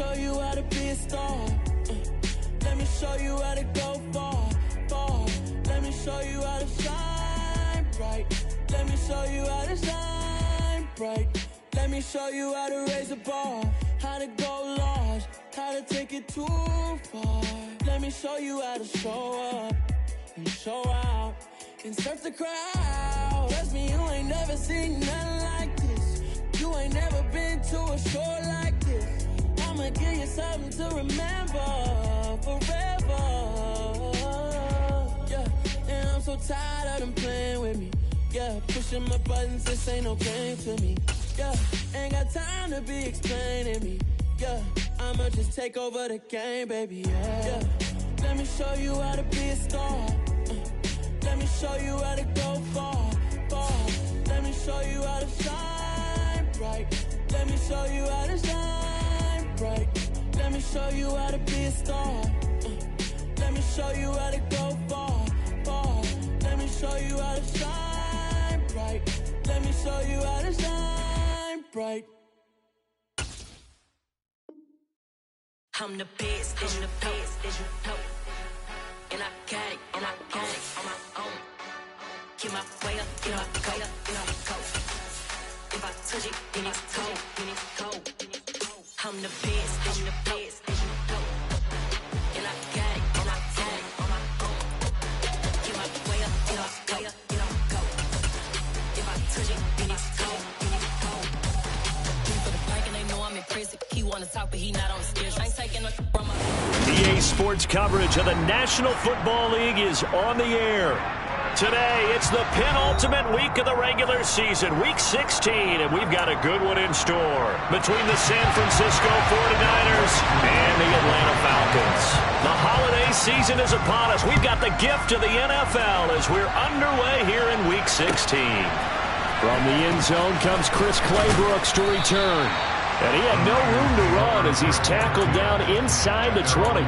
show you how to be a star. Let me show you how to go far, far. Let me show you how to shine bright. Let me show you how to shine bright. Let me show you how to raise a bar, how to go large, how to take it too far. Let me show you how to show up and show out and surf the crowd. Trust me, you ain't never seen nothing like this. You ain't never been to a show like this. I'ma give you something to remember forever. Yeah, and I'm so tired of them playing with me. Yeah, pushing my buttons, this ain't no game to me. Yeah, ain't got time to be explaining me. Yeah, I'ma just take over the game, baby. Yeah, let me show you how to be a star. Let me show you how to go far, far. Let me show you how to shine bright. Let me show you how to shine bright. Let me show you how to be a star. Let me show you how to go far, far. Let me show you how to shine bright. Let me show you how to shine bright. I'm the best, I'm the best, as you know. And I can't on my own. Get my way up, get my go, get my go. If I touch it, then it's cold, then it's cold. I'm the best, I'm the best, as you know. And I can't on my own. Get my way up, get my go, get my go. If I touch it, then it's cold, then it's cold. For the prank and they know I'm in prison. He wanna talk, but he not on the schedule. I ain't taking no from my. EA Sports coverage of the National Football League is on the air. Today, it's the penultimate week of the regular season, Week 16, and we've got a good one in store between the San Francisco 49ers and the Atlanta Falcons. The holiday season is upon us. We've got the gift of the NFL as we're underway here in Week 16. From the end zone comes Chris Claybrooks to return. And he had no room to run as he's tackled down inside the 20.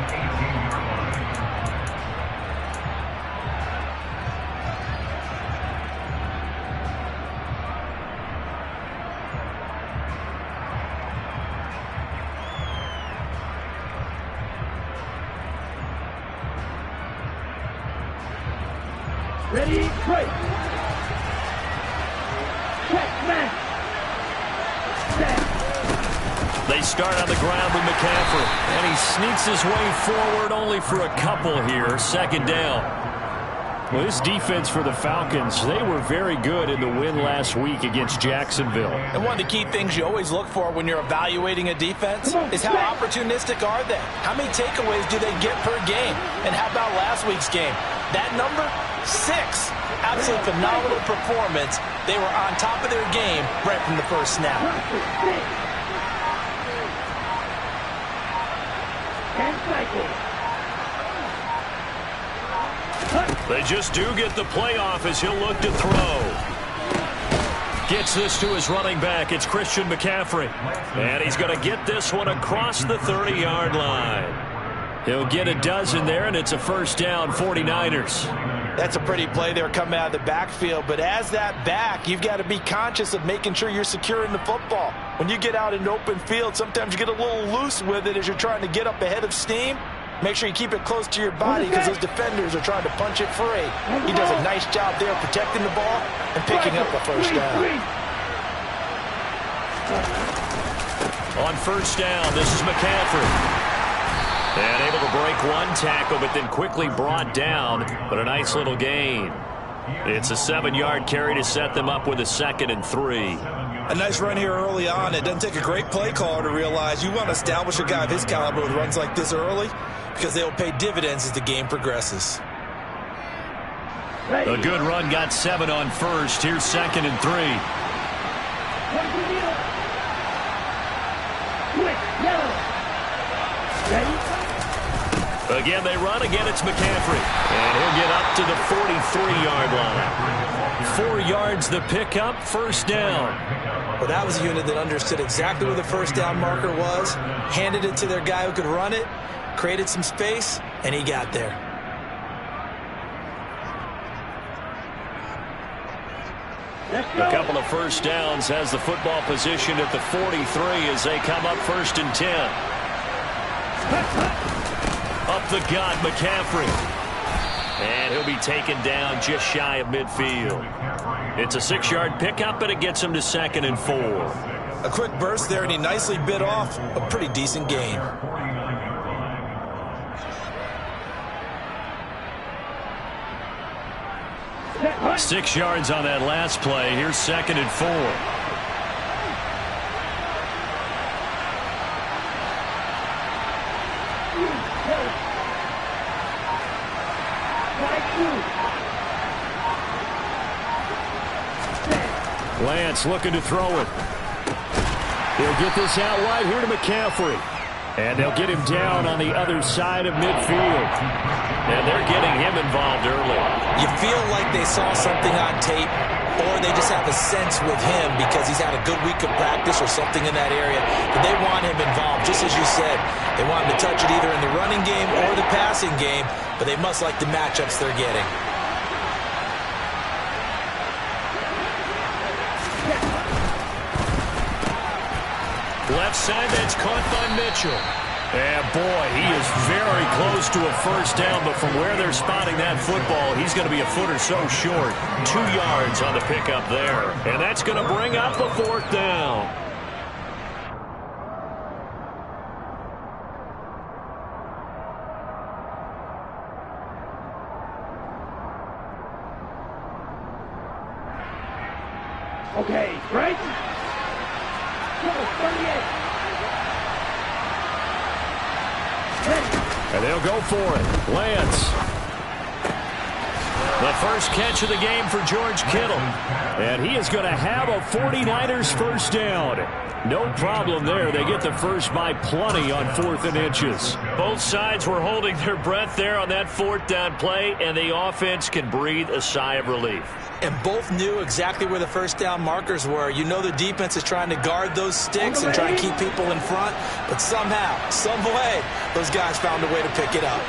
Ready, break. Check, man. They start on the ground with McCaffrey, and he sneaks his way forward only for a couple here. Second down. Well, this defense for the Falcons, they were very good in the win last week against Jacksonville. And one of the key things you always look for when you're evaluating a defense is how opportunistic are they? How many takeaways do they get per game? And how about last week's game? That number? 6. Absolutely phenomenal performance. They were on top of their game right from the first snap. They just do get the playoff as he'll look to throw. Gets this to his running back. It's Christian McCaffrey. And he's going to get this one across the 30-yard line. He'll get a dozen there, and it's a first down, 49ers. That's a pretty play there coming out of the backfield. But as that back, you've got to be conscious of making sure you're securing the football. When you get out in open field, sometimes you get a little loose with it as you're trying to get up ahead of steam. Make sure you keep it close to your body because those defenders are trying to punch it free. He does a nice job there protecting the ball and picking up a first down. On first down, this is McCaffrey. And able to break one tackle, but then quickly brought down. But a nice little gain. It's a 7-yard carry to set them up with a 2nd and 3. A nice run here early on. It doesn't take a great play caller to realize you want to establish a guy of his caliber with runs like this early because they will pay dividends as the game progresses. A good run got 7 on first. Here's 2nd and 3. Again, they run. Again, it's McCaffrey. And he'll get up to the 43-yard line. 4 yards the pickup, first down. Well, that was a unit that understood exactly where the first down marker was, handed it to their guy who could run it, created some space, and he got there. A couple of first downs has the football position at the 43 as they come up 1st and 10. Up the gut, McCaffrey. And he'll be taken down just shy of midfield. It's a 6-yard pickup, and it gets him to 2nd and 4. A quick burst there, and he nicely bit off a pretty decent gain. Set. 6 yards on that last play. Here's 2nd and 4. Lance looking to throw it. He'll get this out wide here to McCaffrey. And they'll get him down on the other side of midfield. And they're getting him involved early. You feel like they saw something on tape, or they just have a sense with him because he's had a good week of practice or something in that area. But they want him involved, just as you said. They want him to touch it either in the running game or the passing game, but they must like the matchups they're getting. Left side, that's caught by Mitchell. And boy, he is very close to a first down, but from where they're spotting that football, he's going to be a foot or so short. 2 yards on the pickup there. And that's going to bring up a 4th down. Okay, break. Go, 38. And they'll go for it. Lance. The first catch of the game for George Kittle. And he is going to have a 49ers first down. No problem there. They get the first by plenty on 4th and inches. Both sides were holding their breath there on that 4th down play, and the offense can breathe a sigh of relief. And both knew exactly where the first down markers were. You know the defense is trying to guard those sticks and trying to keep people in front, but somehow, some way, those guys found a way to pick it up.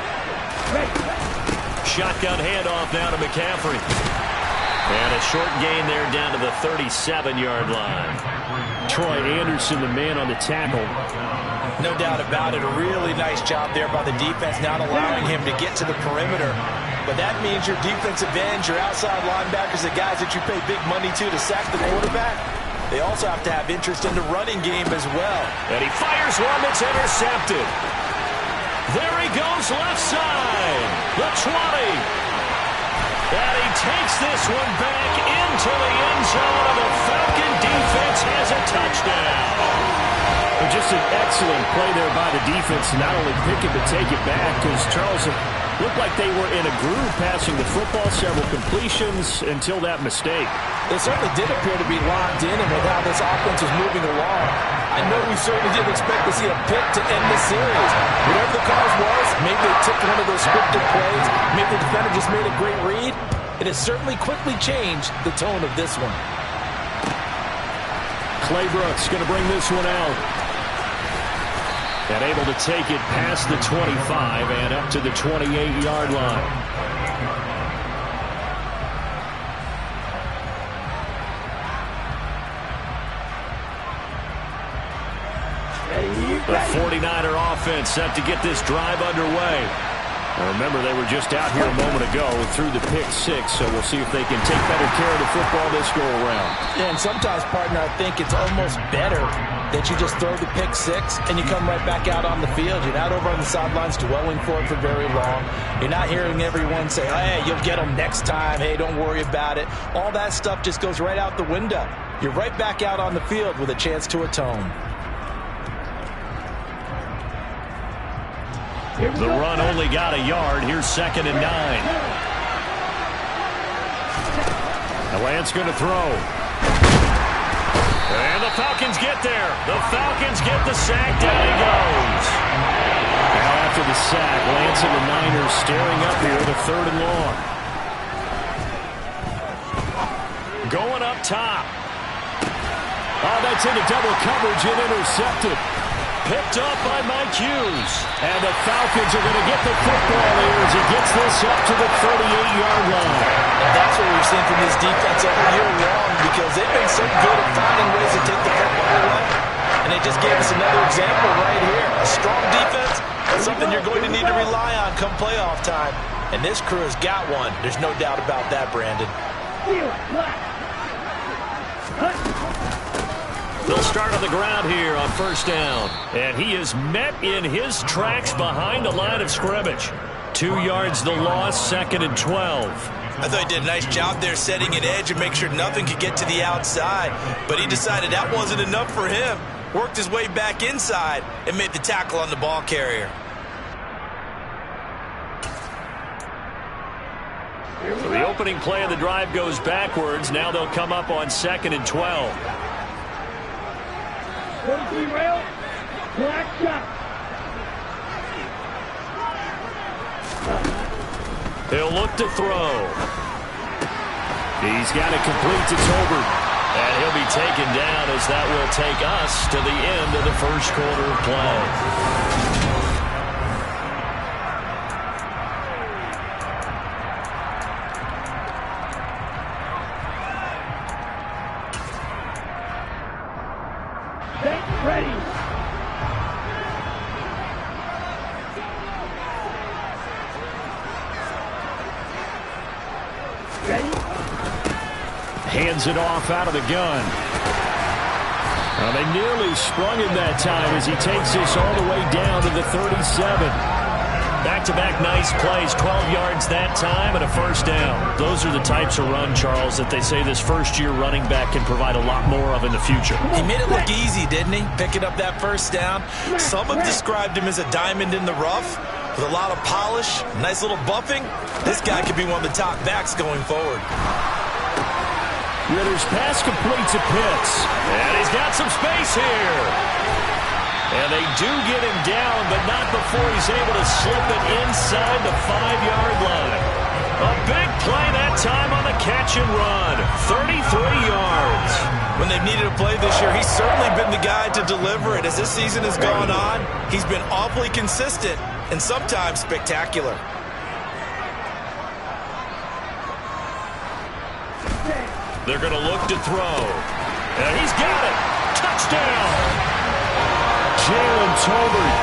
Shotgun handoff now to McCaffrey. And a short gain there down to the 37-yard line. Troy Anderson, the man on the tackle. No doubt about it. A really nice job there by the defense, not allowing him to get to the perimeter. But that means your defensive ends, your outside linebackers, the guys that you pay big money to sack the quarterback, they also have to have interest in the running game as well. And he fires one that's intercepted. There he goes left side. The 20. And he takes this one back into the end zone, and the Falcon defense has a touchdown. Just an excellent play there by the defense to not only pick it but take it back, because Charles looked like they were in a groove passing the football, several completions until that mistake. They certainly did appear to be locked in, and with how this offense was moving along, I know we certainly didn't expect to see a pick to end the series. Whatever the cause was, maybe they took one of those scripted plays, maybe the defender just made a great read. It has certainly quickly changed the tone of this one. Claybrooks going to bring this one out. And able to take it past the 25 and up to the 28-yard line. The 49er offense set to get this drive underway. Now remember, they were just out here a moment ago through the pick 6, so we'll see if they can take better care of the football this go-around. Yeah, and sometimes, partner, I think it's almost better that you just throw the pick 6 and you come right back out on the field. You're not over on the sidelines dwelling for it for very long. You're not hearing everyone say, hey, you'll get them next time. Hey, don't worry about it. All that stuff just goes right out the window. You're right back out on the field with a chance to atone. The run only got a yard. Here's 2nd and 9. The Lance going to throw. And the Falcons get there. The Falcons get the sack. Down he goes. Now after the sack, Lance and the Niners staring up here to 3rd and long. Going up top. Oh, that's into double coverage and intercepted. Picked up by Mike Hughes. And the Falcons are going to get the football here as he gets this up to the 38-yard line. And that's what we've seen from this defense all year long, because they've been so good at finding ways to take the football away. And they just gave us another example right here. A strong defense, a come playoff time. And this crew has got one. There's no doubt about that, Brandon. They'll start on the ground here on first down. And he is met in his tracks behind the line of scrimmage. 2 yards the loss, 2nd and 12. I thought he did a nice job there setting an edge and make sure nothing could get to the outside. But he decided that wasn't enough for him. Worked his way back inside and made the tackle on the ball carrier. So the opening play of the drive goes backwards. Now they'll come up on 2nd and 12. 43 rail, black shot. He'll look to throw. He's got it complete to Tolbert. And he'll be taken down as that will take us to the end of the first quarter of play. Hands it off out of the gun. Well, they nearly sprung him that time as he takes this all the way down to the 37. Back-to-back nice plays, 12 yards that time and a first down. Those are the types of run, Charles, that they say this first-year running back can provide a lot more of in the future. He made it look easy, didn't he? Picking up that first down. Some have described him as a diamond in the rough with a lot of polish, nice little buffing. This guy could be one of the top backs going forward. Ritter's pass complete to Pitts. And he's got some space here. And they do get him down, but not before he's able to slip it inside the 5-yard line. A big play that time on the catch and run. 33 yards. When they've needed a play this year, he's certainly been the guy to deliver it. As this season has gone on, he's been awfully consistent and sometimes spectacular. They're going to look to throw. And he's got it. Touchdown. Jalen Tolbert,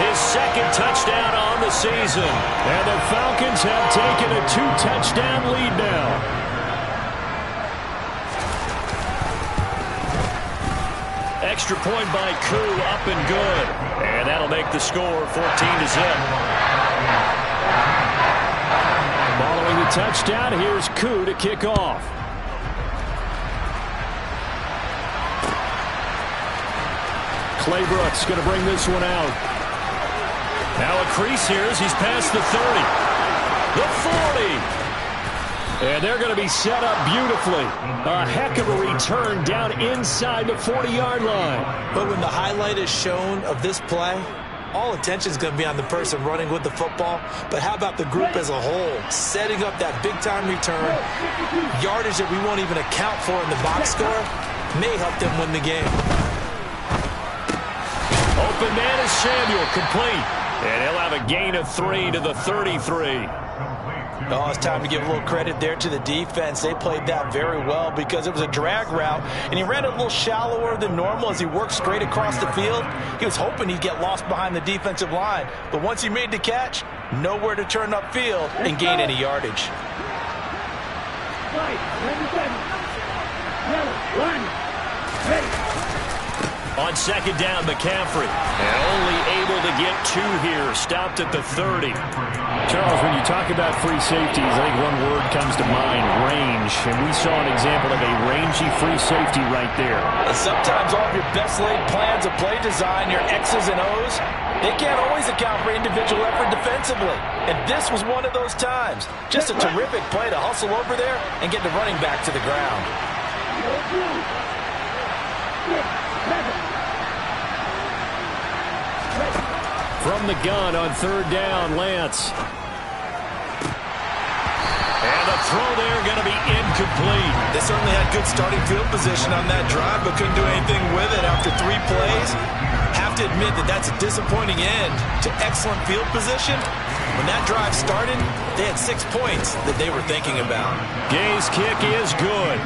his second touchdown on the season. And the Falcons have taken a 2-touchdown lead now. Extra point by Koo, up and good. And that'll make the score 14-0. Following the touchdown, here's Koo to kick off. Claybrooks going to bring this one out. Now a crease here as he's past the 30. The 40. And they're going to be set up beautifully. A heck of a return down inside the 40-yard line. But when the highlight is shown of this play, all attention is going to be on the person running with the football. But how about the group as a whole? Setting up that big-time return, yardage that we won't even account for in the box score, may help them win the game. Open man is Samuel, complete. And he'll have a gain of 3 to the 33. Oh, it's time to give a little credit there to the defense. They played that very well because it was a drag route, and he ran it a little shallower than normal as he worked straight across the field. He was hoping he'd get lost behind the defensive line, but once he made the catch, nowhere to turn upfield and gain any yardage. On second down, McCaffrey. And only able to get 2 here. Stopped at the 30. Charles, when you talk about free safeties, I think one word comes to mind, range. And we saw an example of a rangy free safety right there. And sometimes all of your best laid plans of play design, your X's and O's, they can't always account for individual effort defensively. And this was one of those times. Just a terrific play to hustle over there and get the running back to the ground. From the gun on third down, Lance. And the throw there going to be incomplete. They certainly had good starting field position on that drive, but couldn't do anything with it after 3 plays. Have to admit that that's a disappointing end to excellent field position. When that drive started, they had 6 points that they were thinking about. Gay's kick is good.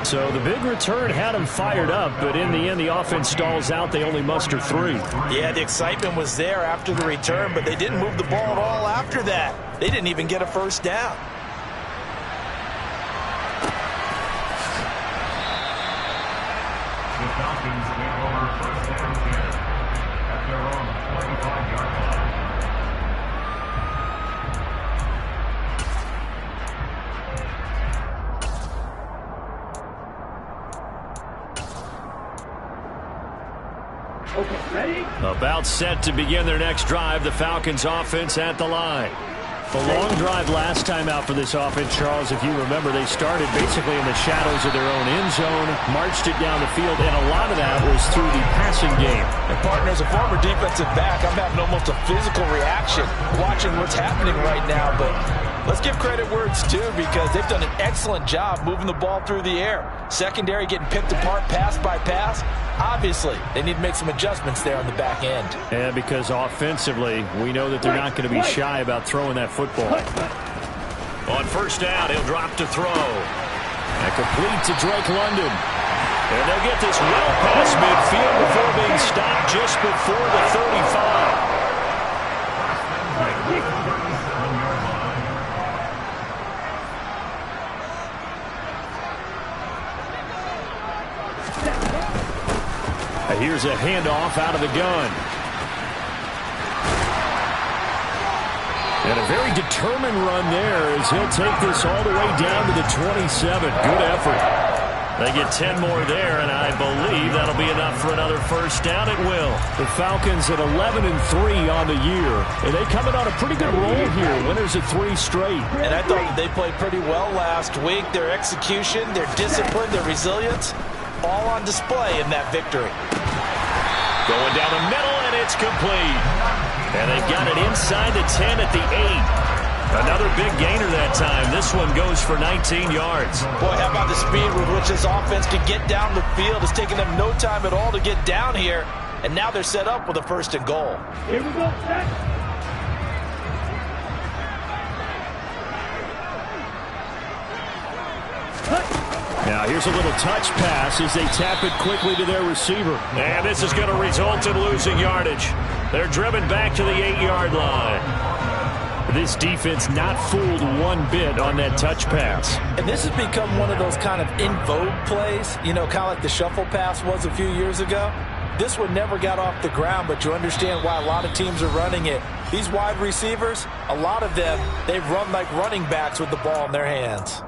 So the big return had them fired up, but in the end, the offense stalls out. They only muster 3. Yeah, the excitement was there after the return, but they didn't move the ball at all after that. They didn't even get a first down. The Falcons get over first down here at their own 45-yard line. Okay, ready? About set to begin their next drive. The Falcons offense at the line. The long drive last time out for this offense, Charles, if you remember, they started basically in the shadows of their own end zone, marched it down the field, and a lot of that was through the passing game. And partner, as a former defensive back, I'm having almost a physical reaction watching what's happening right now. But let's give credit where it's due, because they've done an excellent job moving the ball through the air. Secondary getting picked apart pass by pass. Obviously, they need to make some adjustments there on the back end. And because offensively, we know that they're not going to be shy about throwing that football. On first down, he'll drop to throw. And complete to Drake London. And they'll get this well past midfield before being stopped just before the 35. Here's a handoff out of the gun. And a very determined run there as he'll take this all the way down to the 27. Good effort. They get 10 more there, and I believe that'll be enough for another first down. It will. The Falcons at 11-3 on the year. And they coming on a pretty good roll here. Winners of 3 straight. And I thought that they played pretty well last week. Their execution, their discipline, their resilience, all on display in that victory. Going down the middle, and it's complete. And they've got it inside the 10 at the 8. Another big gainer that time. This one goes for 19 yards. Boy, how about the speed with which this offense can get down the field? It's taken them no time at all to get down here. And now they're set up with a 1st and goal. Here we go, set. Now here's a little touch pass as they tap it quickly to their receiver. And this is going to result in losing yardage. They're driven back to the 8-yard line. This defense not fooled one bit on that touch pass. And this has become one of those kind of in vogue plays, you know, kind of like the shuffle pass was a few years ago. This one never got off the ground, but you understand why a lot of teams are running it. These wide receivers, a lot of them, they run like running backs with the ball in their hands.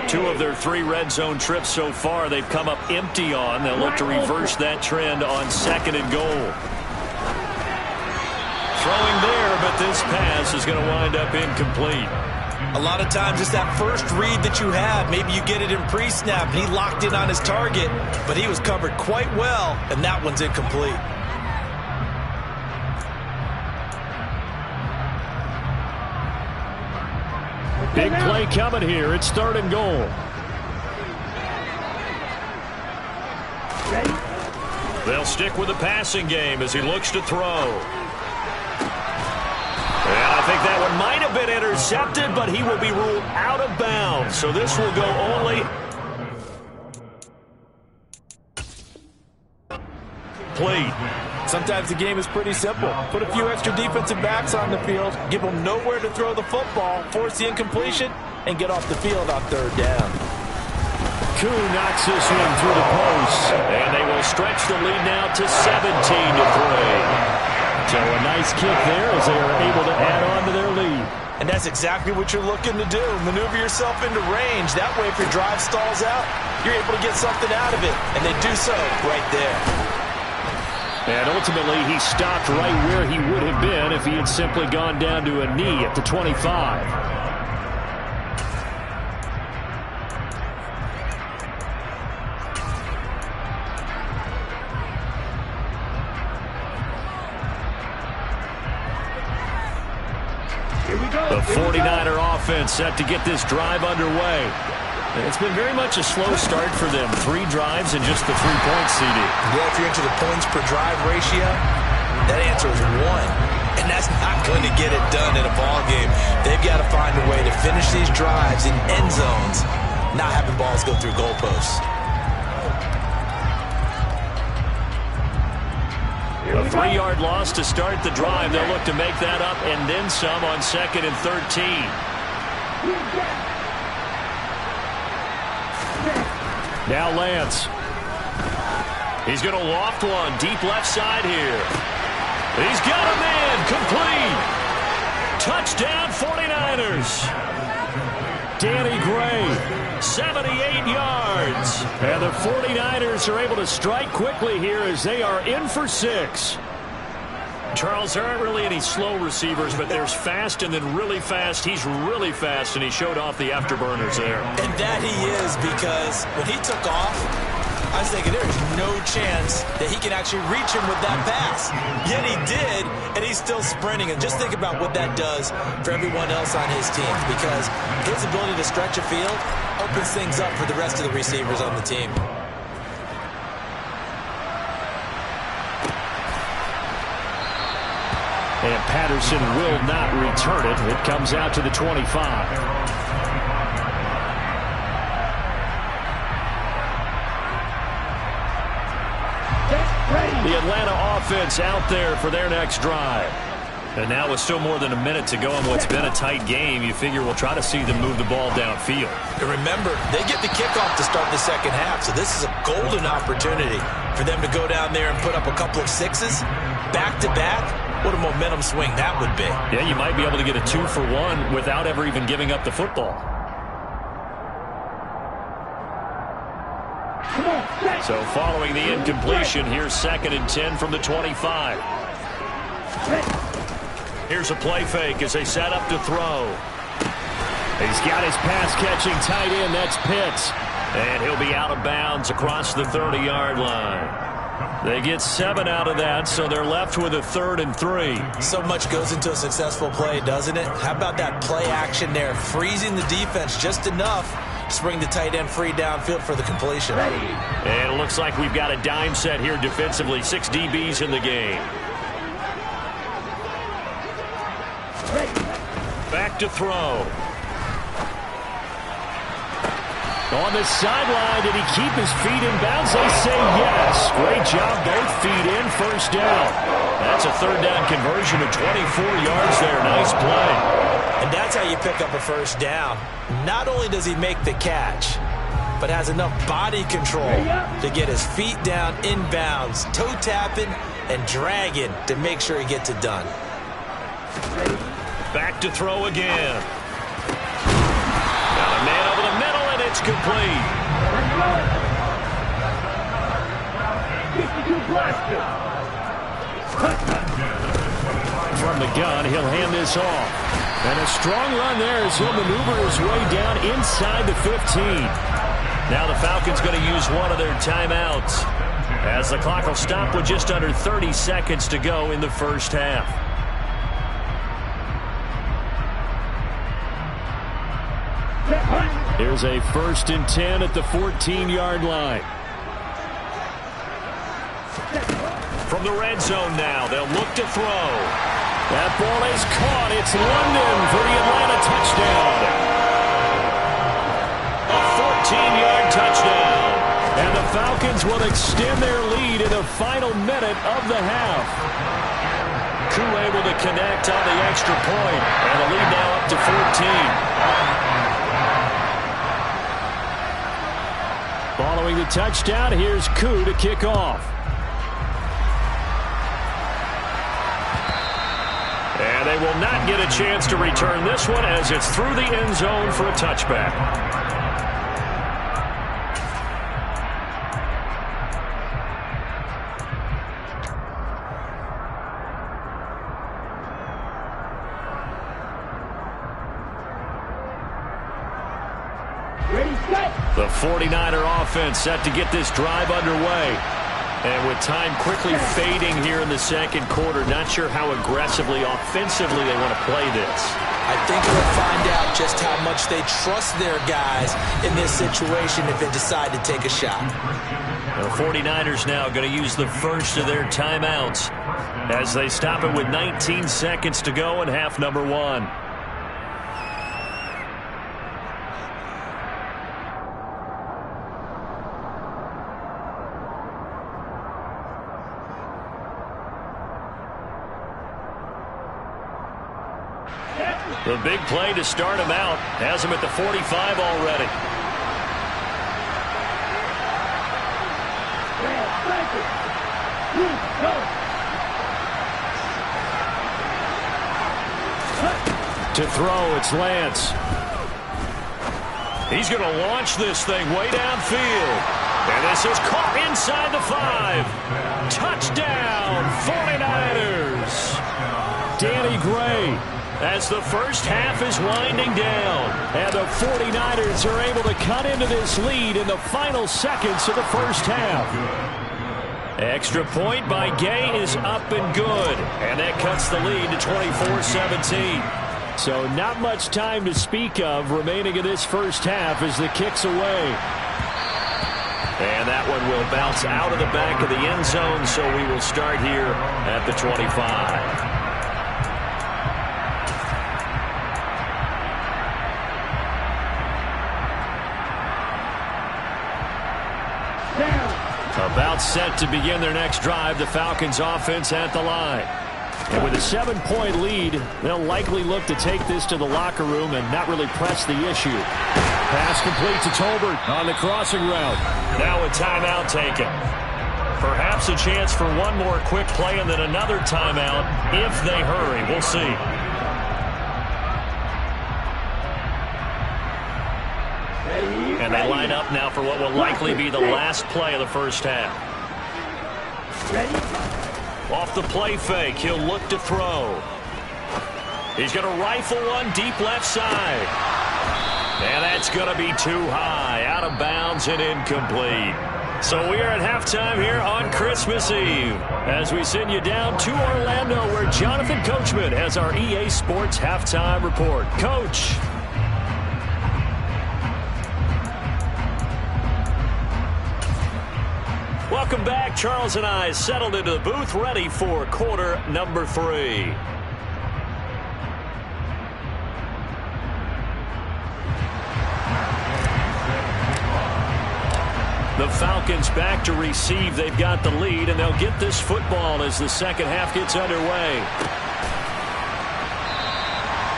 Two of their 3 red zone trips so far, they've come up empty on. They'll look to reverse that trend on 2nd and goal. Throwing there, but this pass is going to wind up incomplete. A lot of times it's that first read that you have. Maybe you get it in pre-snap, and he locked in on his target, but he was covered quite well, and that one's incomplete. Big play coming here. It's 3rd and goal. They'll stick with the passing game as he looks to throw. And I think that one might have been intercepted, but he will be ruled out of bounds. So this will go only played. Sometimes the game is pretty simple. Put a few extra defensive backs on the field, give them nowhere to throw the football, force the incompletion, and get off the field on 3rd down. Koo knocks this one through the post. And they will stretch the lead now to 17-3. So a nice kick there as they are able to add on to their lead. And that's exactly what you're looking to do. Maneuver yourself into range. That way, if your drive stalls out, you're able to get something out of it. And they do so right there. And ultimately, he stopped right where he would have been if he had simply gone down to a knee at the 25. The 49er offense set to get this drive underway. It's been very much a slow start for them. 3 drives and just the 3 points, CD. Yeah, if you're into the points per drive ratio, that answer is 1. and that's not going to get it done in a ball game. They've got to find a way to finish these drives in end zones, not having balls go through goalposts. A 3-yard loss to start the drive. They'll look to make that up and then some on 2nd and 13. Now Lance. He's going to loft one deep left side here. He's got a man. Complete. Touchdown 49ers. Danny Gray, 78 yards. And the 49ers are able to strike quickly here as they are in for 6. Charles, there aren't really any slow receivers, but there's fast and then really fast. He's really fast, and he showed off the afterburners there. And that he is, because when he took off, I was thinking there's no chance that he can actually reach him with that pass. Yet he did, and he's still sprinting. And just think about what that does for everyone else on his team, because his ability to stretch a field opens things up for the rest of the receivers on the team. And Patterson will not return it. It comes out to the 25. The Atlanta offense out there for their next drive. And now with still more than a minute to go in what's been a tight game, you figure we'll try to see them move the ball downfield. And remember, they get the kickoff to start the second half, so this is a golden opportunity for them to go down there and put up a couple of 6s back-to-back. What a momentum swing that would be. Yeah, you might be able to get a 2-for-1 without ever even giving up the football. So following the incompletion, here's 2nd and 10 from the 25. Here's a play fake as they set up to throw. He's got his pass-catching tight end. That's Pitts. And he'll be out of bounds across the 30-yard line. They get 7 out of that, so they're left with a 3rd and 3. So much goes into a successful play, doesn't it? How about that play action there, freezing the defense just enough to bring the tight end free downfield for the completion. And it looks like we've got a dime set here defensively. 6 DBs in the game. Back to throw. On the sideline, did he keep his feet in bounds? They say yes. Great job, both feet in, first down. That's a 3rd down conversion of 24 yards there. Nice play. And that's how you pick up a first down. Not only does he make the catch, but has enough body control to get his feet down in bounds, toe tapping and dragging to make sure he gets it done. Back to throw again. Got a man over the middle, and it's complete. From the gun, he'll hand this off. And a strong run there as he'll maneuver his way down inside the 15. Now the Falcons going to use one of their timeouts, as the clock will stop with just under 30 seconds to go in the first half. Here's a 1st and 10 at the 14-yard line. From the red zone now, they'll look to throw. That ball is caught. It's London for the Atlanta touchdown. A 14-yard touchdown. And the Falcons will extend their lead in the final minute of the half. Koo able to connect on the extra point. And the lead now up to 14. Following the touchdown, here's Koo to kick off. And they will not get a chance to return this one as it's through the end zone for a touchback. The 49er offense set to get this drive underway. And with time quickly fading here in the second quarter, not sure how aggressively, offensively they want to play this. I think we'll find out just how much they trust their guys in this situation if they decide to take a shot. The 49ers now going to use the first of their timeouts as they stop it with 19 seconds to go in half number 1. The big play to start him out has him at the 45 already. To throw, it's Lance. He's going to launch this thing way downfield. And this is caught inside the 5. Touchdown, 49ers. Danny Gray. As the first half is winding down. And the 49ers are able to cut into this lead in the final seconds of the first half. Extra point by Gay is up and good. And that cuts the lead to 24-17. So not much time to speak of remaining in this first half as the kick's away. And that one will bounce out of the back of the end zone, so we will start here at the 25. About set to begin their next drive, the Falcons offense at the line. And with a 7-point lead, they'll likely look to take this to the locker room and not really press the issue. Pass complete to Tolbert on the crossing route. Now a timeout taken. Perhaps a chance for one more quick play and then another timeout if they hurry. We'll see. And they line up now for what will likely be the last play of the first half. Off the play fake, he'll look to throw. He's going to rifle one deep left side. And that's going to be too high, out of bounds and incomplete. So we are at halftime here on Christmas Eve as we send you down to Orlando where Jonathan Coachman has our EA Sports halftime report. Coach. Welcome back. Charles and I settled into the booth, ready for quarter number 3. The Falcons back to receive. They've got the lead, and they'll get this football as the second half gets underway.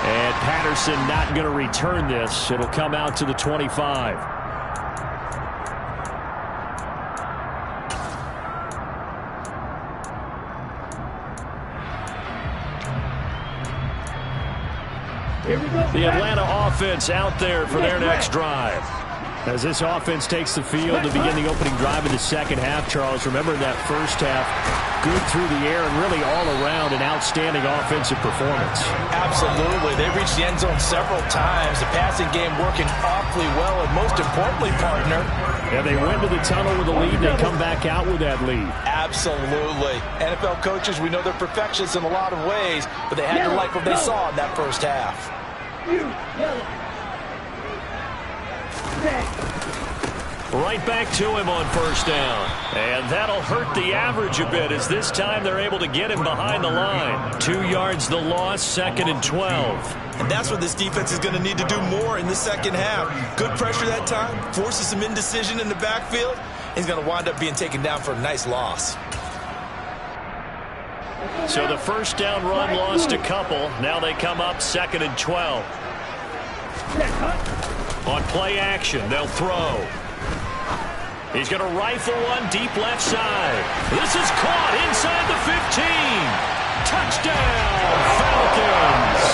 And Patterson not going to return this. It'll come out to the 25. The Atlanta offense out there for their next drive. As this offense takes the field to begin the opening drive of the second half, Charles, remember in that first half, good through the air and really all around an outstanding offensive performance. Absolutely. They reached the end zone several times. The passing game working awfully well, and most importantly, partner. Yeah, they went to the tunnel with a lead, and they come back out with that lead. Absolutely. NFL coaches, we know they're perfectionists in a lot of ways, but they had to like what they saw in that first half. Right back to him on first down. And that'll hurt the average a bit as this time they're able to get him behind the line. 2 yards the loss, 2nd and 12. And that's what this defense is going to need to do more in the second half. Good pressure that time, forces some indecision in the backfield. He's going to wind up being taken down for a nice loss. So the first down run lost a couple. Now they come up 2nd and 12. On play action, they'll throw. He's going to rifle one deep left side. This is caught inside the 15. Touchdown, Falcons.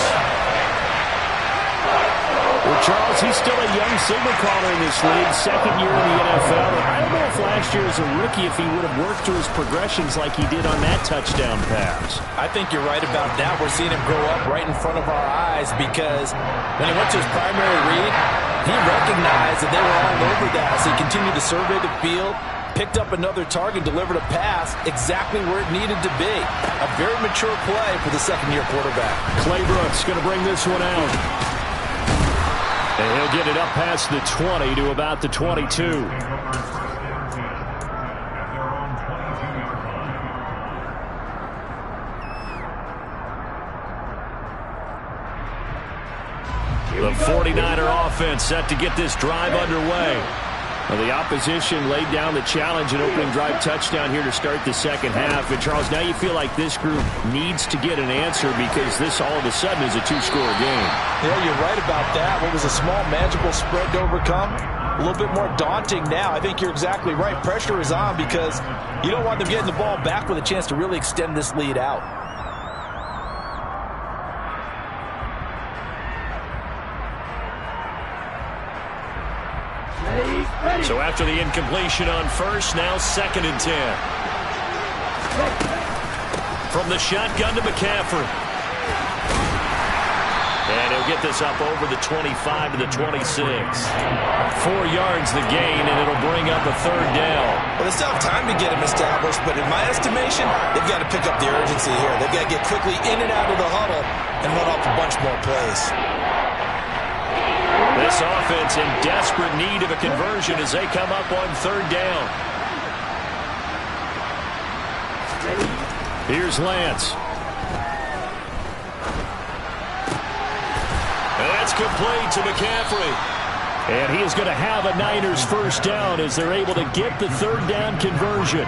Well, Charles, he's still a young signal caller in this league, 2nd year in the NFL. And I don't know if last year as a rookie if he would have worked through his progressions like he did on that touchdown pass. I think you're right about that. We're seeing him grow up right in front of our eyes because when he went to his primary read, he recognized that they were all over that as he continued to survey the field, picked up another target, delivered a pass exactly where it needed to be. A very mature play for the second-year quarterback. Clay Brooks going to bring this one out. And he'll get it up past the 20 to about the 22. The 49er offense set to get this drive underway. Well, the opposition laid down the challenge and opening drive touchdown here to start the second half. And, Charles, now you feel like this group needs to get an answer because this all of a sudden is a two-score game. Yeah, you're right about that. What was a small, manageable spread to overcome, a little bit more daunting now. I think you're exactly right. Pressure is on because you don't want them getting the ball back with a chance to really extend this lead out. So after the incompletion on first, now 2nd and 10. From the shotgun to McCaffrey. And he'll get this up over the 25 to the 26. 4 yards the gain, and it'll bring up a 3rd down. Well, they still have time to get him established, but in my estimation, they've got to pick up the urgency here. They've got to get quickly in and out of the huddle and run off a bunch more plays. This offense in desperate need of a conversion as they come up on 3rd down. Here's Lance. That's complete to McCaffrey. And he is going to have a Niners 1st down as they're able to get the 3rd down conversion.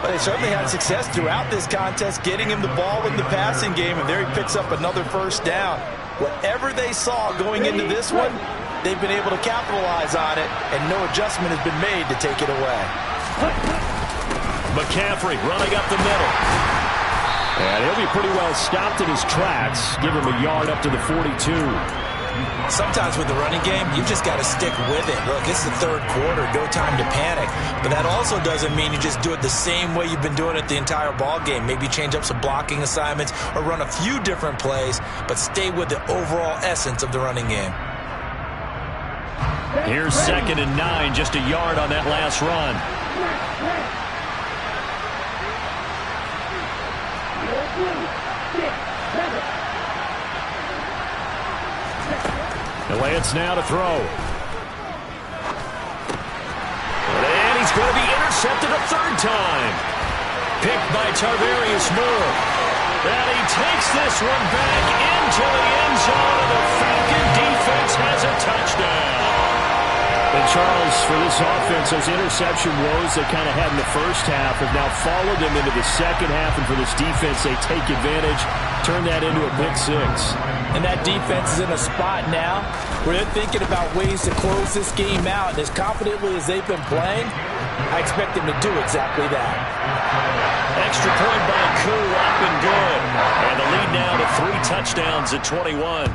Well, they certainly had success throughout this contest, getting him the ball in the passing game, and there he picks up another 1st down. Whatever they saw going into this one, they've been able to capitalize on it, and no adjustment has been made to take it away. McCaffrey running up the middle. And he'll be pretty well stopped in his tracks. Give him a yard up to the 42. Sometimes with the running game, you just got to stick with it. Look, it's the 3rd quarter, no time to panic. But that also doesn't mean you just do it the same way you've been doing it the entire ball game. Maybe change up some blocking assignments or run a few different plays, but stay with the overall essence of the running game. Here's 2nd and 9, just a yard on that last run. Lance now to throw. And he's going to be intercepted a 3rd time. Picked by Tarvarius Moore. And he takes this one back into the end zone, and the Falcon defense has a touchdown. And Charles, for this offense, those interception woes they kind of had in the first half have now followed them into the second half, and for this defense, they take advantage, turn that into a pick 6. And that defense is in a spot now where they're thinking about ways to close this game out. And as confidently as they've been playing, I expect them to do exactly that. Extra point by Koo, up and good. And the lead now to 3 touchdowns at 21.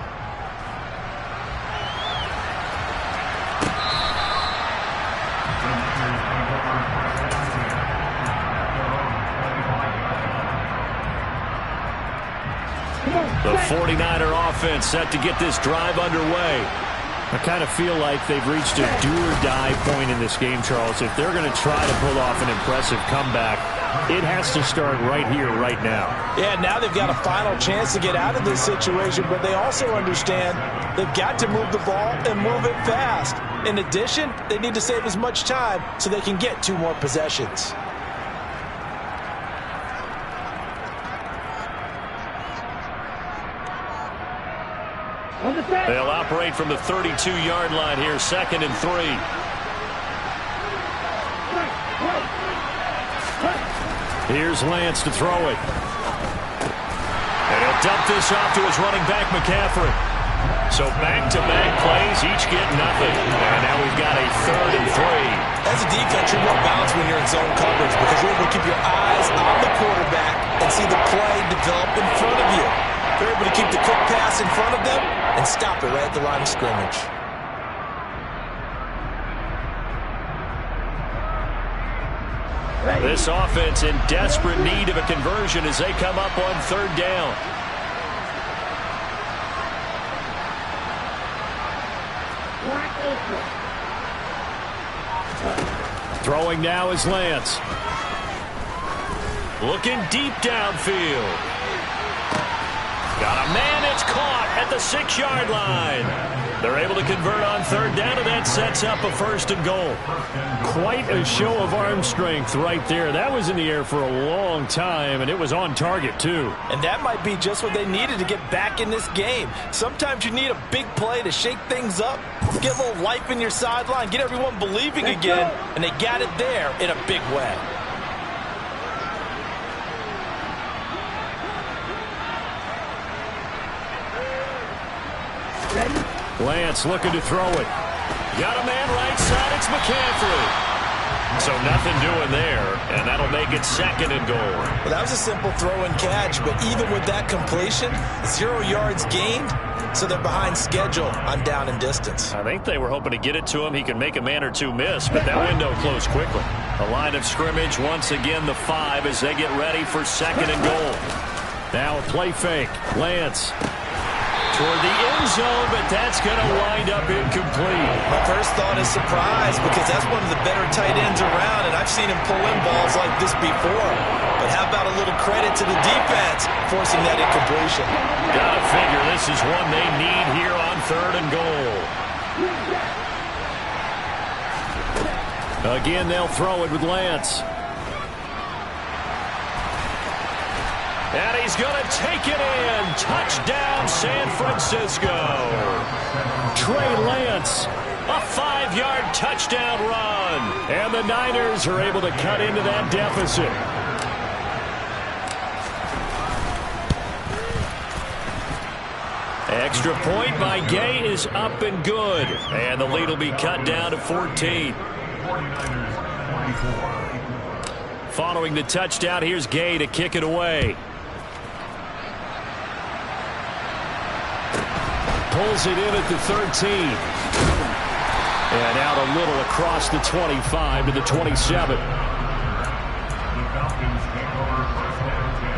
The 49er offense set to get this drive underway. I kind of feel like they've reached a do-or-die point in this game, Charles. If they're going to try to pull off an impressive comeback, it has to start right here, right now. Yeah, now they've got a final chance to get out of this situation, but they also understand they've got to move the ball and move it fast. In addition, they need to save as much time so they can get 2 more possessions. They'll operate from the 32-yard line here, 2nd and 3. Here's Lance to throw it. And he'll dump this off to his running back, McCaffrey. So back-to-back plays, each get nothing. And now we've got a 3rd and 3. As a defense, you're more balanced when you're in zone coverage because you're able to keep your eyes on the quarterback and see the play develop in front of you. They're able to keep the quick pass in front of them and stop it right at the line of scrimmage. This offense in desperate need of a conversion as they come up on 3rd down. Throwing now is Lance. Looking deep downfield. Got a man, it's caught at the 6-yard line. They're able to convert on third down, and that sets up a first and goal. Quite a show of arm strength right there. That was in the air for a long time, and it was on target, too. And that might be just what they needed to get back in this game. Sometimes you need a big play to shake things up, get a little life in your sideline, get everyone believing again, and they got it there in a big way. Lance looking to throw it. Got a man right side. It's McCaffrey. So nothing doing there, and that'll make it second and goal. Well, that was a simple throw and catch, but even with that completion, 0 yards gained, so they're behind schedule on down and distance. I think they were hoping to get it to him. He could make a man or two miss, but that window closed quickly. The line of scrimmage, once again, the 5 as they get ready for second and goal. Now a play fake. Lance toward the end zone, but that's going to wind up incomplete. My first thought is surprise, because that's one of the better tight ends around, and I've seen him pull in balls like this before. But how about a little credit to the defense forcing that incompletion? Gotta figure this is one they need here on third and goal. again. They'll throw it with Lance. And he's going to take it in. Touchdown, San Francisco. Trey Lance. A 5-yard touchdown run. And the Niners are able to cut into that deficit. Extra point by Gay is up and good. And the lead will be cut down to 14. Following the touchdown, here's Gay to kick it away. Pulls it in at the 13. And out a little across the 25 to the 27. The Falcons take over first and 10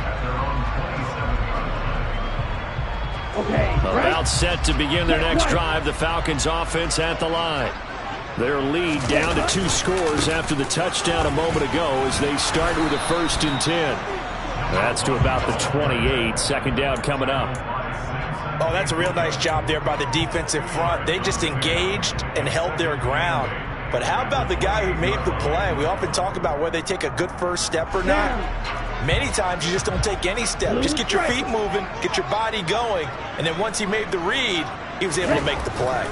at their own 27-yard line. About set to begin their next drive. The Falcons offense at the line. Their lead down to 2 scores after the touchdown a moment ago as they start with a 1st and 10. That's to about the 28. Second down coming up. Oh, that's a real nice job there by the defensive front. They just engaged and held their ground. But how about the guy who made the play? We often talk about whether they take a good first step or not. Many times you just don't take any step. Just get your feet moving, get your body going, and then once he made the read, he was able to make the play.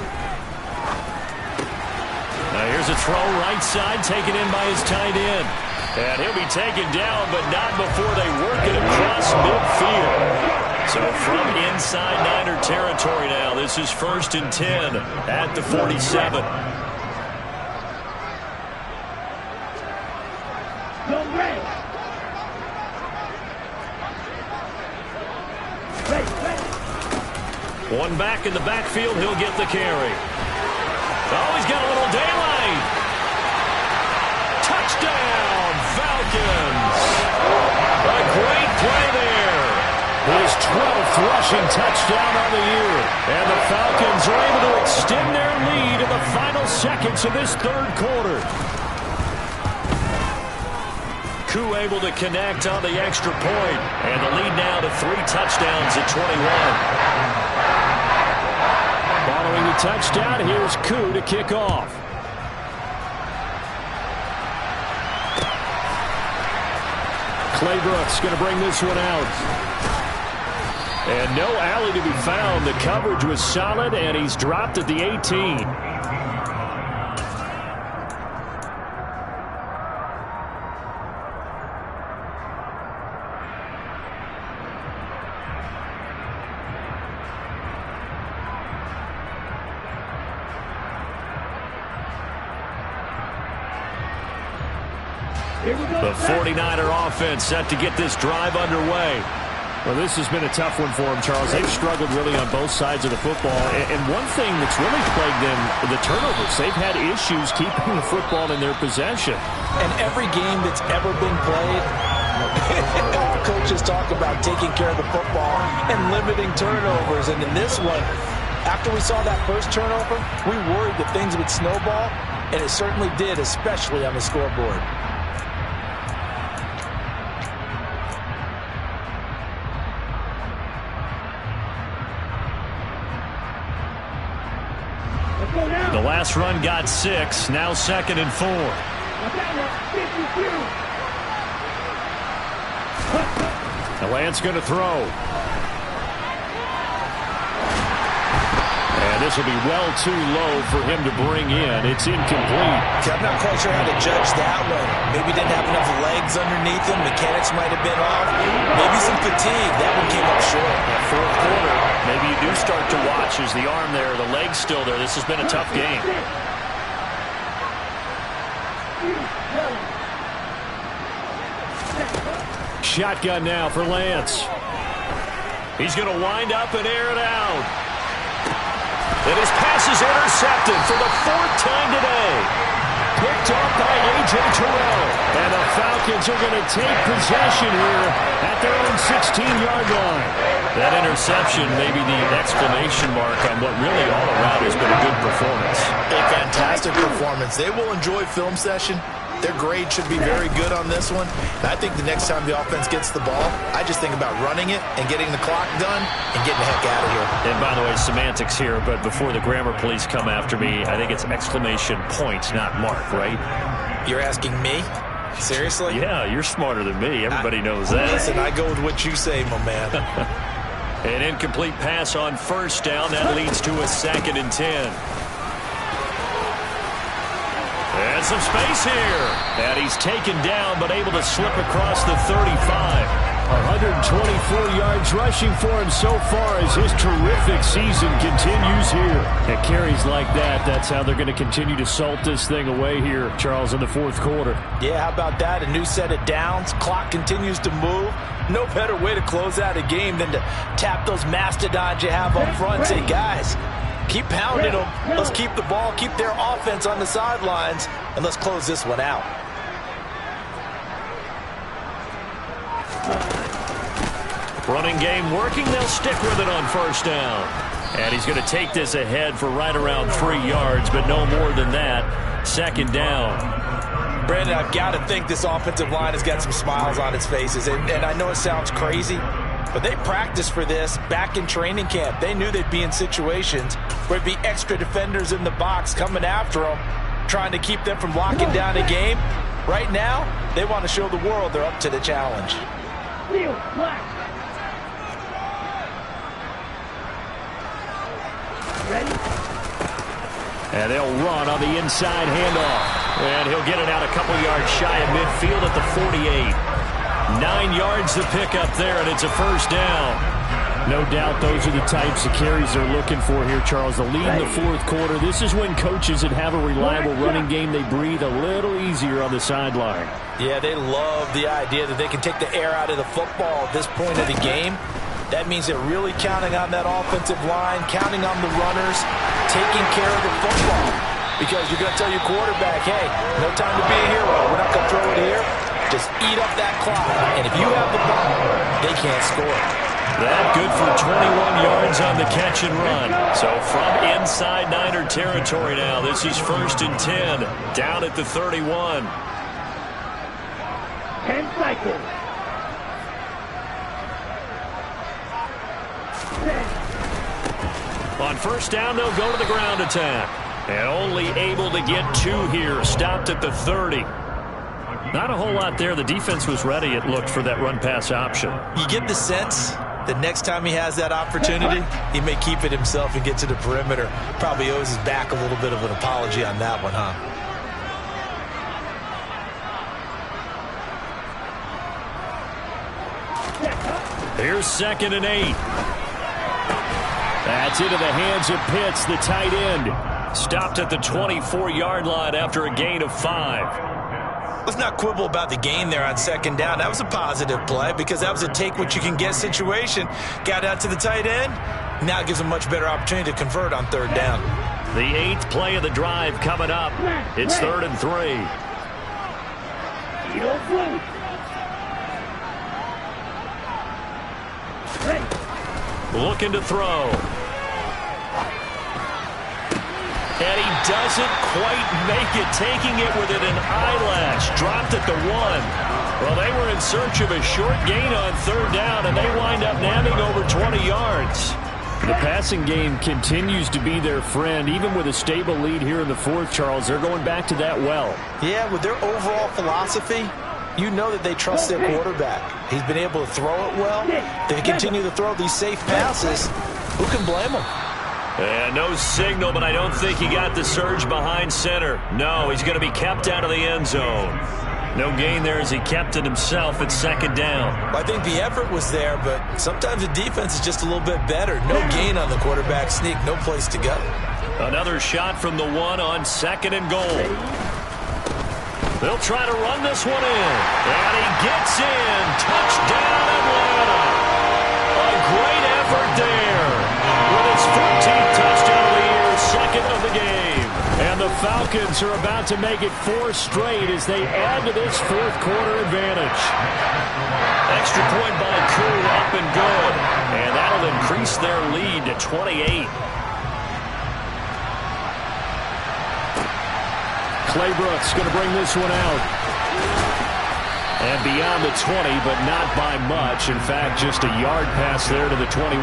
Now here's a throw right side, taken in by his tight end. And he'll be taken down, but not before they work it across midfield. So from inside Niner territory now, this is 1st and 10 at the 47. One back in the backfield, he'll get the carry. Oh, he's got a little daylight. Touchdown, Falcons. A great play there. His 12th rushing touchdown on the year. And the Falcons are able to extend their lead in the final seconds of this third quarter. Koo able to connect on the extra point. And the lead now to 3 touchdowns at 21. Following the touchdown, here's Koo to kick off. Claybrooks going to bring this one out. And no alley to be found. The coverage was solid, and he's dropped at the 18. The 49er offense set to get this drive underway. Well, this has been a tough one for them, Charles. They've struggled really on both sides of the football. And one thing that's really plagued them, the turnovers. They've had issues keeping the football in their possession. And every game that's ever been played, coaches talk about taking care of the football and limiting turnovers. And in this one, after we saw that first turnover, we worried that things would snowball, and it certainly did, especially on the scoreboard. The last run got 6. Now 2nd and 4. The Lance going to throw. And this will be well too low for him to bring in. It's incomplete. I'm not quite sure how to judge that one. Maybe didn't have enough legs underneath him. Mechanics might have been off. Maybe some fatigue. That one came up short. Fourth quarter, maybe you do start to watch as the arm there, the leg's still there. This has been a tough game. Shotgun now for Lance. He's going to wind up and air it out. And his pass is intercepted for the 4th time today. Picked up by A.J. Terrell. And the Falcons are going to take possession here at their own 16-yard line. That interception may be the exclamation mark on what really all around has been a good performance. A fantastic performance. They will enjoy film session. Their grade should be very good on this one. And I think the next time the offense gets the ball, I just think about running it and getting the clock done and getting the heck out of here. And by the way, semantics here, but before the grammar police come after me, I think it's exclamation point, not mark, right? You're asking me? Seriously? Yeah, you're smarter than me. Everybody knows that. Listen, I go with what you say, my man. An incomplete pass on 1st down. That leads to a 2nd and 10. And some space here. And he's taken down, but able to slip across the 35. 124 yards rushing for him so far as his terrific season continues here. At carries like that, that's how they're going to continue to salt this thing away here, Charles, in the 4th quarter. Yeah, how about that? A new set of downs. Clock continues to move. No better way to close out a game than to tap those mastodons you have up front and say, guys, keep pounding them. Let's keep the ball, keep their offense on the sidelines, and let's close this one out. Running game working. They'll stick with it on 1st down. And he's going to take this ahead for right around 3 yards, but no more than that. 2nd down. Brandon, I've got to think this offensive line has got some smiles on its faces. And I know it sounds crazy, but they practiced for this back in training camp. They knew they'd be in situations where there'd be extra defenders in the box coming after them, trying to keep them from locking down a game. Right now, they want to show the world they're up to the challenge. And they'll run on the inside handoff. And he'll get it out a couple yards shy of midfield at the 48. 9 yards to pick up there, and it's a 1st down. No doubt those are the types of carries they're looking for here, Charles. The lead in the 4th quarter. This is when coaches that have a reliable running game, they breathe a little easier on the sideline. Yeah, they love the idea that they can take the air out of the football at this point of the game. That means they're really counting on that offensive line, counting on the runners, taking care of the football. Because you're going to tell your quarterback, hey, no time to be a hero. We're not going to throw it here. Just eat up that clock. And if you have the ball, they can't score. That good for 21 yards on the catch and run. So from inside Niner territory now, this is 1st and 10, down at the 31. 10 seconds. On 1st down, they'll go to the ground attack. And only able to get 2 here, stopped at the 30. Not a whole lot there. The defense was ready, it looked, for that run-pass option. You get the sense that next time he has that opportunity, he may keep it himself and get to the perimeter. Probably owes his back a little bit of an apology on that one, huh? Here's 2nd and 8. That's into the hands of Pitts, the tight end. Stopped at the 24-yard line after a gain of 5. Let's not quibble about the gain there on 2nd down. That was a positive play because that was a take-what-you-can-get situation. Got out to the tight end. Now it gives him a much better opportunity to convert on 3rd down. The 8th play of the drive coming up. It's 3rd and 3. Looking to throw. And he doesn't quite make it, taking it within an eyelash. Dropped at the 1. Well, they were in search of a short gain on 3rd down, and they wind up nabbing over 20 yards. The passing game continues to be their friend. Even with a stable lead here in the fourth, Charles, they're going back to that well. Yeah, with their overall philosophy, you know that they trust their quarterback. He's been able to throw it well. They continue to throw these safe passes. Who can blame them? And no signal, but I don't think he got the surge behind center. No, he's going to be kept out of the end zone. No gain there as he kept it himself at second down. I think the effort was there, but sometimes the defense is just a little bit better. No gain on the quarterback sneak, no place to go. Another shot from the one on second and goal. They'll try to run this one in. And he gets in. Touchdown, Atlanta. A great effort there. With his 14th touchdown of the year, second of the game. And the Falcons are about to make it 4 straight as they add to this fourth quarter advantage. Extra point by Koo, up and good. And that'll increase their lead to 28. Claybrooks going to bring this one out. And beyond the 20, but not by much. In fact, just a yard pass there to the 21.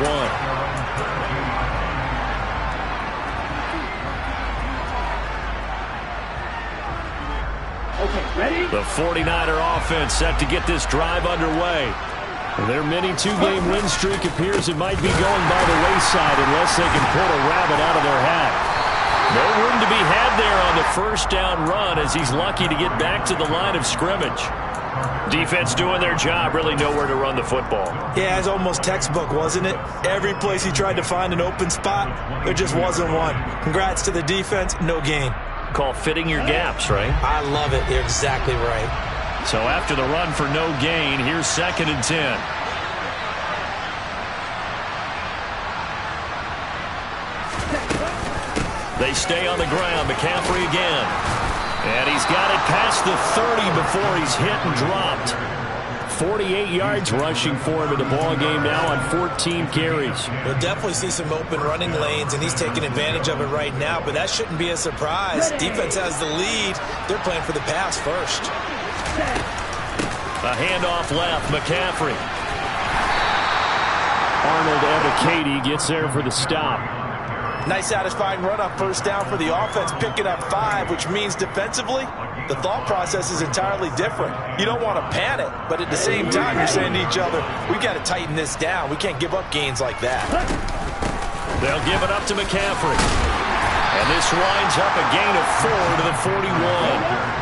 The 49er offense set to get this drive underway. Their mini 2-game win streak appears it might be going by the wayside unless they can pull a rabbit out of their hat. No room to be had there on the first down run as he's lucky to get back to the line of scrimmage. Defense doing their job, really nowhere to run the football. Yeah, it's almost textbook, wasn't it? Every place he tried to find an open spot, there just wasn't one. Congrats to the defense, no gain. Call fitting your gaps, right? I love it. You're exactly right. So after the run for no gain, here's 2nd and 10. They stay on the ground. McCaffrey again. And he's got it past the 30 before he's hit and dropped. 48 yards rushing for him in the ball game now on 14 carries. We'll definitely see some open running lanes, and he's taking advantage of it right now, but that shouldn't be a surprise. Defense has the lead. They're playing for the pass first. A handoff left. McCaffrey. Arnold Ebiketie gets there for the stop. Nice satisfying run on first down for the offense, picking up 5, which means defensively, the thought process is entirely different. You don't want to panic, but at the same time, you're saying to each other, we got to tighten this down. We can't give up gains like that. They'll give it up to McCaffrey. And this winds up a gain of 4 to the 41.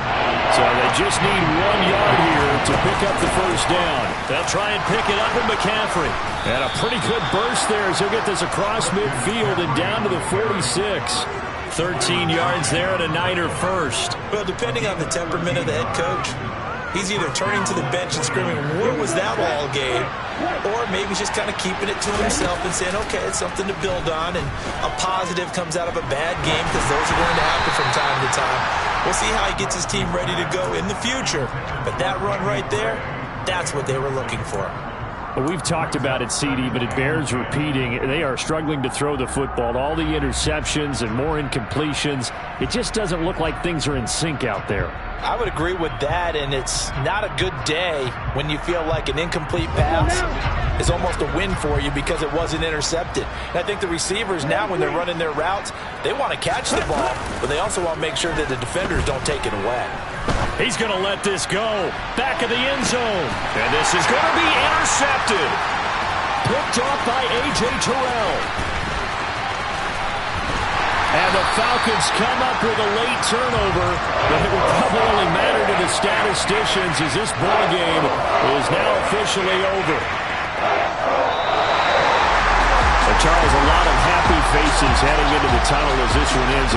So they just need 1 yard here to pick up the first down. They'll try and pick it up with McCaffrey. And a pretty good burst there as he'll get this across midfield and down to the 46. 13 yards there and a Niner first. Well, depending on the temperament of the head coach, he's either turning to the bench and screaming, what was that all game? Or maybe he's just kind of keeping it to himself and saying, okay, it's something to build on, and a positive comes out of a bad game because those are going to happen from time to time. We'll see how he gets his team ready to go in the future. But that run right there, that's what they were looking for. Well, we've talked about it, CD, but it bears repeating. They are struggling to throw the football. All the interceptions and more incompletions. It just doesn't look like things are in sync out there. I would agree with that, and it's not a good day when you feel like an incomplete pass is almost a win for you because it wasn't intercepted. And I think the receivers now, when they're running their routes, they want to catch the ball, but they also want to make sure that the defenders don't take it away. He's going to let this go. Back of the end zone. And this is going to be intercepted. Picked off by A.J. Terrell. And the Falcons come up with a late turnover, but it will probably only matter to the statisticians as this ball game is now officially over. Charles, a lot of happy faces heading into the tunnel as this one ends.